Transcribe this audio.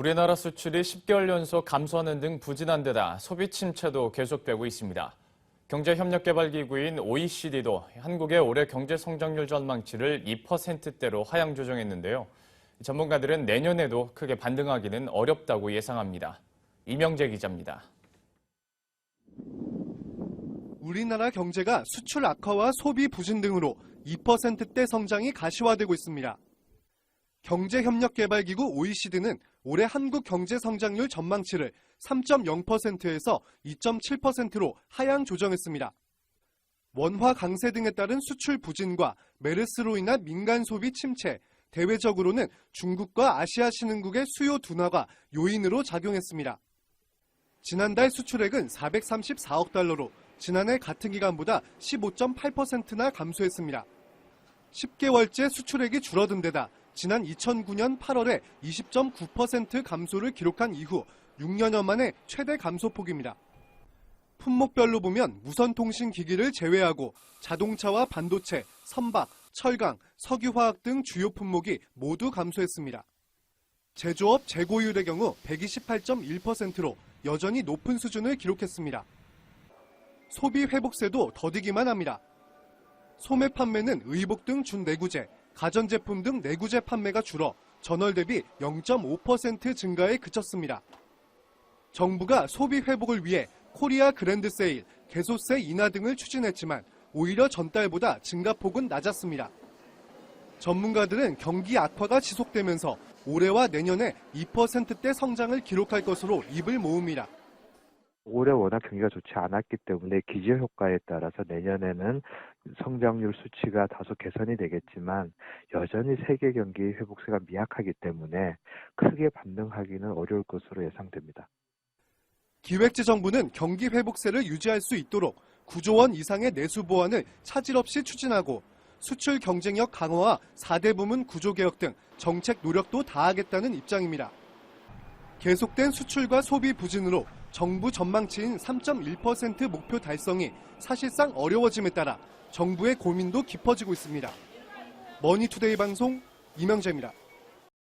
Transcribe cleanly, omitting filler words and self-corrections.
우리나라 수출이 10개월 연속 감소하는 등 부진한 데다 소비 침체도 계속되고 있습니다. 경제협력개발기구인 OECD도 한국의 올해 경제 성장률 전망치를 2%대로 하향 조정했는데요. 전문가들은 내년에도 크게 반등하기는 어렵다고 예상합니다. 이명재 기자입니다. 우리나라 경제가 수출 악화와 소비 부진 등으로 2%대 성장이 가시화되고 있습니다. 경제협력개발기구 OECD는 올해 한국 경제 성장률 전망치를 3.0%에서 2.7%로 하향 조정했습니다. 원화 강세 등에 따른 수출 부진과 메르스로 인한 민간 소비 침체, 대외적으로는 중국과 아시아 신흥국의 수요 둔화가 요인으로 작용했습니다. 지난달 수출액은 434억 달러로 지난해 같은 기간보다 15.8%나 감소했습니다. 10개월째 수출액이 줄어든 데다 지난 2009년 8월에 20.9% 감소를 기록한 이후 6년여 만에 최대 감소폭입니다. 품목별로 보면 무선통신기기를 제외하고 자동차와 반도체, 선박, 철강, 석유화학 등 주요 품목이 모두 감소했습니다. 제조업 재고율의 경우 128.1%로 여전히 높은 수준을 기록했습니다. 소비 회복세도 더디기만 합니다. 소매 판매는 의복 등 준내구재, 가전제품 등 내구재 판매가 줄어 전월 대비 0.5% 증가에 그쳤습니다. 정부가 소비 회복을 위해 코리아 그랜드 세일, 개소세 인하 등을 추진했지만 오히려 전달보다 증가폭은 낮았습니다. 전문가들은 경기 악화가 지속되면서 올해와 내년에 2%대 성장을 기록할 것으로 입을 모읍니다. 올해 워낙 경기가 좋지 않았기 때문에 기저효과에 따라서 내년에는 성장률 수치가 다소 개선이 되겠지만 여전히 세계 경기 회복세가 미약하기 때문에 크게 반등하기는 어려울 것으로 예상됩니다. 기획재정부는 경기 회복세를 유지할 수 있도록 9조 원 이상의 내수 보완을 차질 없이 추진하고 수출 경쟁력 강화와 4대 부문 구조개혁 등 정책 노력도 다하겠다는 입장입니다. 계속된 수출과 소비 부진으로 정부 전망치인 3.1% 목표 달성이 사실상 어려워짐에 따라 정부의 고민도 깊어지고 있습니다. 머니투데이 방송 이명재입니다.